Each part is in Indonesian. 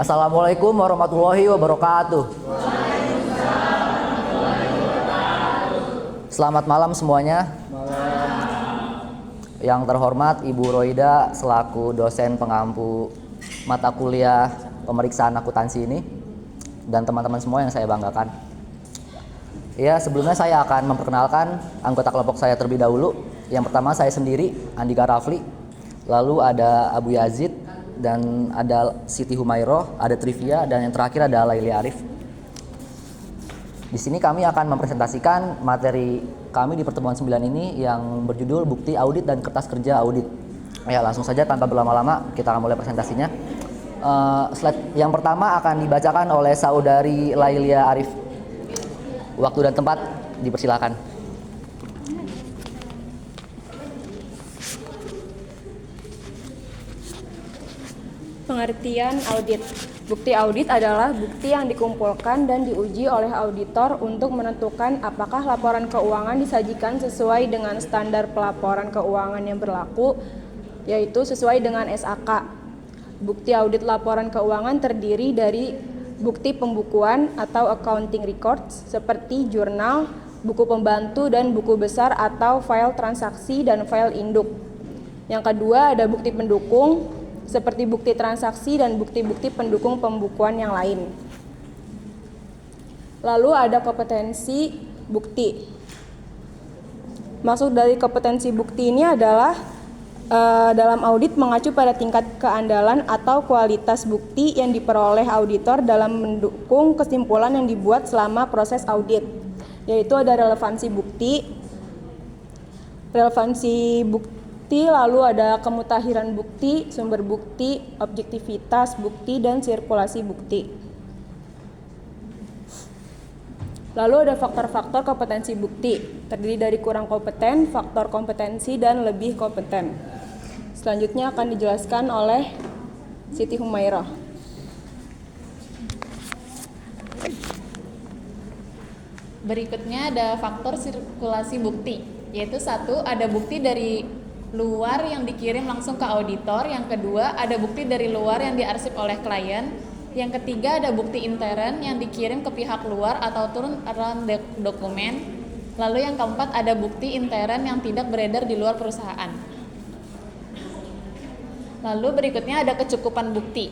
Assalamualaikum warahmatullahi wabarakatuh. Selamat malam semuanya. Yang terhormat Ibu Roida selaku dosen pengampu mata kuliah pemeriksaan akuntansi ini dan teman-teman semua yang saya banggakan. Ya, sebelumnya saya akan memperkenalkan anggota kelompok saya terlebih dahulu. Yang pertama saya sendiri, Andika Rafli. Lalu ada Abu Yazid dan ada Siti Humairoh, ada Trivia, dan yang terakhir ada Laili Arif. Di sini kami akan mempresentasikan materi kami di pertemuan 9 ini yang berjudul Bukti Audit dan Kertas Kerja Audit. Ya, langsung saja tanpa berlama-lama kita akan mulai presentasinya. Slide yang pertama akan dibacakan oleh Saudari Lailia Arif. Waktu dan tempat dipersilakan. Pengertian audit. Bukti audit adalah bukti yang dikumpulkan dan diuji oleh auditor untuk menentukan apakah laporan keuangan disajikan sesuai dengan standar pelaporan keuangan yang berlaku, yaitu sesuai dengan SAK. Bukti audit laporan keuangan terdiri dari bukti pembukuan atau accounting records seperti jurnal, buku pembantu, dan buku besar atau file transaksi dan file induk. Yang kedua ada bukti pendukung seperti bukti transaksi dan bukti-bukti pendukung pembukuan yang lain. Lalu ada kompetensi bukti. Maksud dari kompetensi bukti ini adalah dalam audit mengacu pada tingkat keandalan atau kualitas bukti yang diperoleh auditor dalam mendukung kesimpulan yang dibuat selama proses audit, yaitu ada relevansi bukti, lalu ada kemutahiran bukti, sumber bukti, objektivitas bukti, dan sirkulasi bukti. Lalu ada faktor-faktor kompetensi bukti, terdiri dari kurang kompeten, faktor kompetensi, dan lebih kompeten. Selanjutnya akan dijelaskan oleh Siti Humairoh. Berikutnya ada faktor sirkulasi bukti, yaitu satu, ada bukti dari luar yang dikirim langsung ke auditor. Yang kedua, ada bukti dari luar yang diarsip oleh klien. Yang ketiga, ada bukti intern yang dikirim ke pihak luar atau turun around dokumen. Lalu yang keempat, ada bukti intern yang tidak beredar di luar perusahaan. Lalu berikutnya ada kecukupan bukti.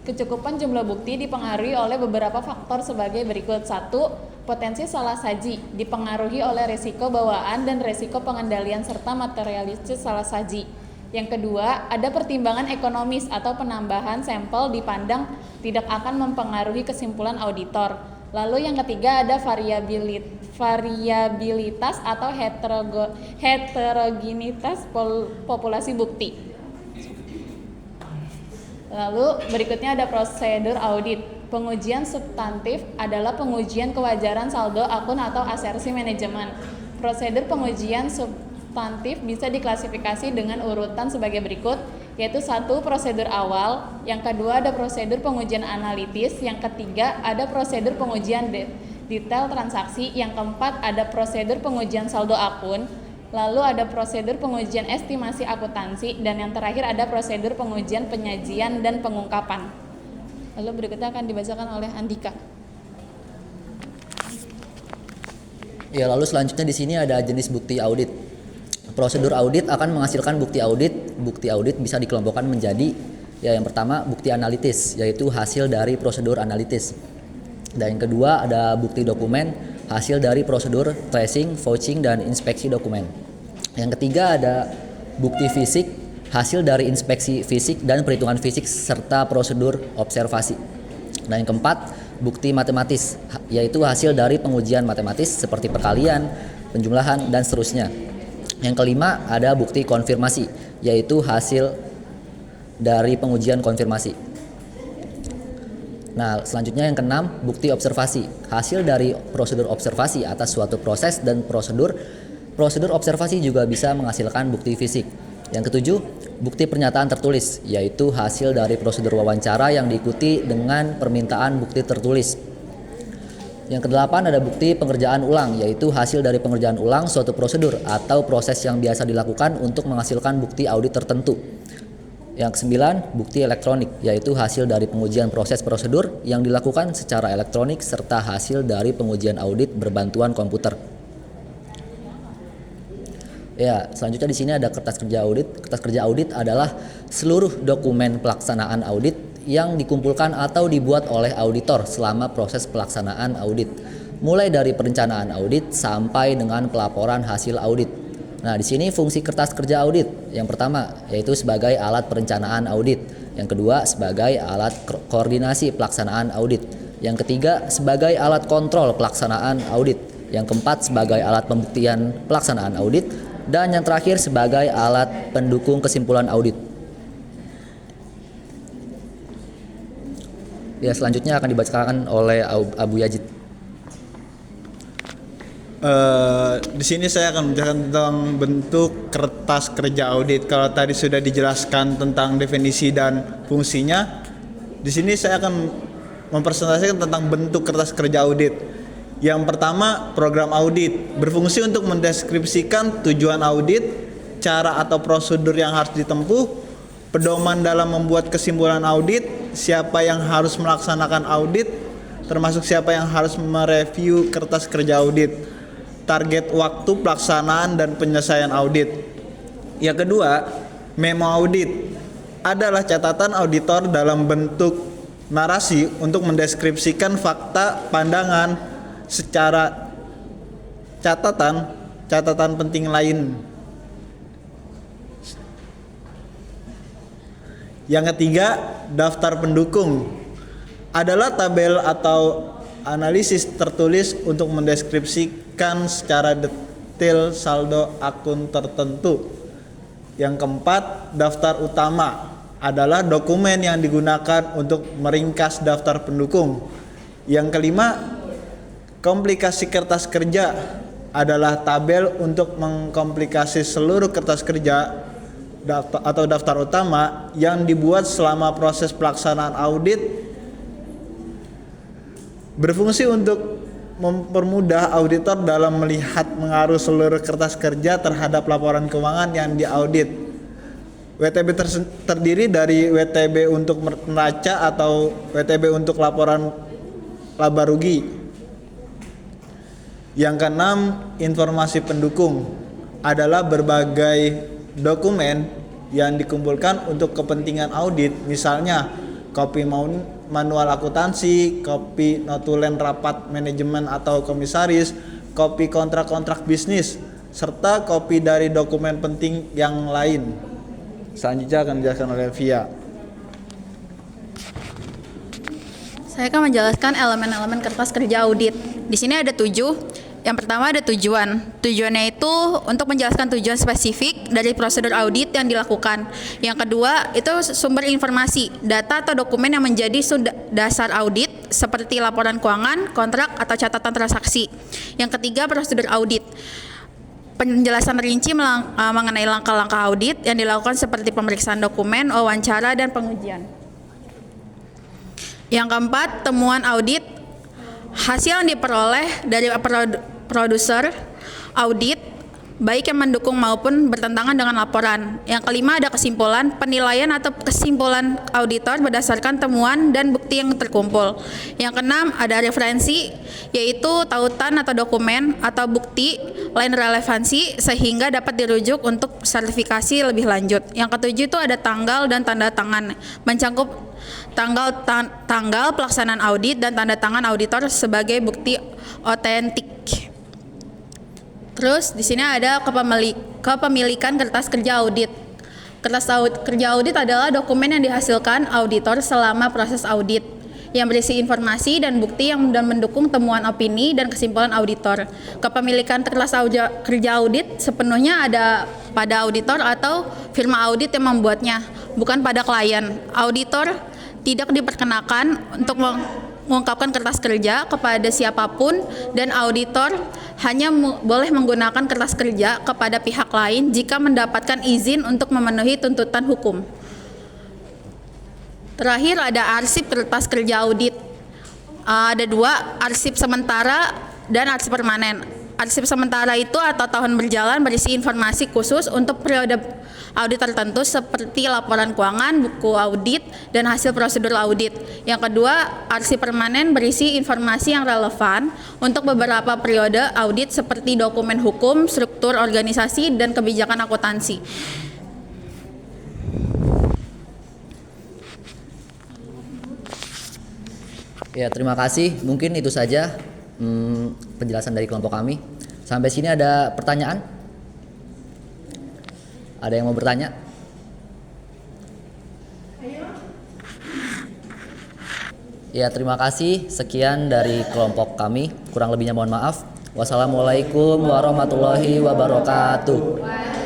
Kecukupan jumlah bukti dipengaruhi oleh beberapa faktor sebagai berikut. Satu, potensi salah saji dipengaruhi oleh risiko bawaan dan risiko pengendalian serta materialitas salah saji. Yang kedua, ada pertimbangan ekonomis atau penambahan sampel dipandang tidak akan mempengaruhi kesimpulan auditor. Lalu yang ketiga, ada variabilitas atau heterogenitas populasi bukti. Lalu berikutnya ada prosedur audit. Pengujian substantif adalah pengujian kewajaran saldo akun atau asersi manajemen. Prosedur pengujian substantif bisa diklasifikasi dengan urutan sebagai berikut, yaitu satu, prosedur awal. Yang kedua, ada prosedur pengujian analitis. Yang ketiga, ada prosedur pengujian detail transaksi. Yang keempat, ada prosedur pengujian saldo akun. Lalu ada prosedur pengujian estimasi akuntansi, dan yang terakhir ada prosedur pengujian penyajian dan pengungkapan. Lalu berikutnya akan dibacakan oleh Andika. Ya, lalu selanjutnya di sini ada jenis bukti audit. Prosedur audit akan menghasilkan bukti audit. Bukti audit bisa dikelompokkan menjadi yang pertama bukti analitis, yaitu hasil dari prosedur analitis. Dan yang kedua ada bukti dokumen, hasil dari prosedur tracing, vouching, dan inspeksi dokumen. Yang ketiga ada bukti fisik, hasil dari inspeksi fisik dan perhitungan fisik serta prosedur observasi. Dan yang keempat, bukti matematis, yaitu hasil dari pengujian matematis seperti perkalian, penjumlahan, dan seterusnya. Yang kelima, ada bukti konfirmasi, yaitu hasil dari pengujian konfirmasi. Nah, selanjutnya yang keenam, bukti observasi, hasil dari prosedur observasi atas suatu proses dan prosedur observasi juga bisa menghasilkan bukti fisik. Yang ketujuh, bukti pernyataan tertulis, yaitu hasil dari prosedur wawancara yang diikuti dengan permintaan bukti tertulis. Yang kedelapan ada bukti pengerjaan ulang, yaitu hasil dari pengerjaan ulang suatu prosedur atau proses yang biasa dilakukan untuk menghasilkan bukti audit tertentu. Yang kesembilan, bukti elektronik, yaitu hasil dari pengujian proses prosedur yang dilakukan secara elektronik serta hasil dari pengujian audit berbantuan komputer. Ya, selanjutnya di sini ada kertas kerja audit. Kertas kerja audit adalah seluruh dokumen pelaksanaan audit yang dikumpulkan atau dibuat oleh auditor selama proses pelaksanaan audit, mulai dari perencanaan audit sampai dengan pelaporan hasil audit. Nah, di sini fungsi kertas kerja audit yang pertama yaitu sebagai alat perencanaan audit, yang kedua sebagai alat koordinasi pelaksanaan audit, yang ketiga sebagai alat kontrol pelaksanaan audit, yang keempat sebagai alat pembuktian pelaksanaan audit, dan yang terakhir sebagai alat pendukung kesimpulan audit. Ya, selanjutnya akan dibacakan oleh Abu Yazid. Di sini saya akan menjelaskan tentang bentuk kertas kerja audit. Kalau tadi sudah dijelaskan tentang definisi dan fungsinya, di sini saya akan mempresentasikan tentang bentuk kertas kerja audit. Yang pertama, program audit berfungsi untuk mendeskripsikan tujuan audit, cara atau prosedur yang harus ditempuh, pedoman dalam membuat kesimpulan audit, siapa yang harus melaksanakan audit, termasuk siapa yang harus mereview kertas kerja audit, target waktu pelaksanaan dan penyelesaian audit. Yang kedua, memo audit adalah catatan auditor dalam bentuk narasi untuk mendeskripsikan fakta, pandangan, secara catatan penting lain. Yang ketiga, daftar pendukung adalah tabel atau analisis tertulis untuk mendeskripsikan secara detail saldo akun tertentu. Yang keempat, daftar utama adalah dokumen yang digunakan untuk meringkas daftar pendukung. Yang kelima, komplikasi kertas kerja adalah tabel untuk mengkomplikasi seluruh kertas kerja atau daftar utama yang dibuat selama proses pelaksanaan audit, berfungsi untuk mempermudah auditor dalam melihat mengaruh seluruh kertas kerja terhadap laporan keuangan yang diaudit. WTB terdiri dari WTB untuk neraca atau WTB untuk laporan laba rugi. Yang keenam, informasi pendukung adalah berbagai dokumen yang dikumpulkan untuk kepentingan audit, misalnya kopi manual akuntansi, kopi notulen rapat manajemen atau komisaris, kopi kontrak-kontrak bisnis, serta kopi dari dokumen penting yang lain. Selanjutnya akan dijelaskan oleh Via. Saya akan menjelaskan elemen-elemen kertas kerja audit. Di sini ada 7. Yang pertama ada tujuan. Tujuannya itu untuk menjelaskan tujuan spesifik dari prosedur audit yang dilakukan. Yang kedua itu sumber informasi, data atau dokumen yang menjadi dasar audit seperti laporan keuangan, kontrak, atau catatan transaksi. Yang ketiga prosedur audit. Penjelasan rinci mengenai langkah-langkah audit yang dilakukan seperti pemeriksaan dokumen, wawancara, dan pengujian. Yang keempat, temuan audit. Hasil yang diperoleh dari produser audit, baik yang mendukung maupun bertentangan dengan laporan. Yang kelima ada kesimpulan, penilaian atau kesimpulan auditor berdasarkan temuan dan bukti yang terkumpul. Yang keenam ada referensi, yaitu tautan atau dokumen atau bukti lain relevansi sehingga dapat dirujuk untuk sertifikasi lebih lanjut. Yang ketujuh itu ada tanggal dan tanda tangan, mencakup tanggal pelaksanaan audit dan tanda tangan auditor sebagai bukti otentik. Terus di sini ada kepemilikan kertas kerja audit. Kertas kerja audit adalah dokumen yang dihasilkan auditor selama proses audit, yang berisi informasi dan bukti yang mendukung temuan opini dan kesimpulan auditor. Kepemilikan kertas kerja audit sepenuhnya ada pada auditor atau firma audit yang membuatnya, bukan pada klien. Auditor tidak diperkenakan untuk mengungkapkan kertas kerja kepada siapapun, dan auditor hanya boleh menggunakan kertas kerja kepada pihak lain jika mendapatkan izin untuk memenuhi tuntutan hukum. Terakhir ada arsip kertas kerja audit. Ada 2, arsip sementara dan arsip permanen. Arsip sementara itu atau tahun berjalan berisi informasi khusus untuk periode audit tertentu seperti laporan keuangan, buku audit, dan hasil prosedur audit. Yang kedua, arsip permanen berisi informasi yang relevan untuk beberapa periode audit seperti dokumen hukum, struktur organisasi, dan kebijakan akuntansi. Ya, terima kasih. Mungkin itu saja penjelasan dari kelompok kami. Sampai sini ada pertanyaan? Ada yang mau bertanya? Ya, terima kasih. Sekian dari kelompok kami. Kurang lebihnya mohon maaf. Wassalamualaikum warahmatullahi wabarakatuh.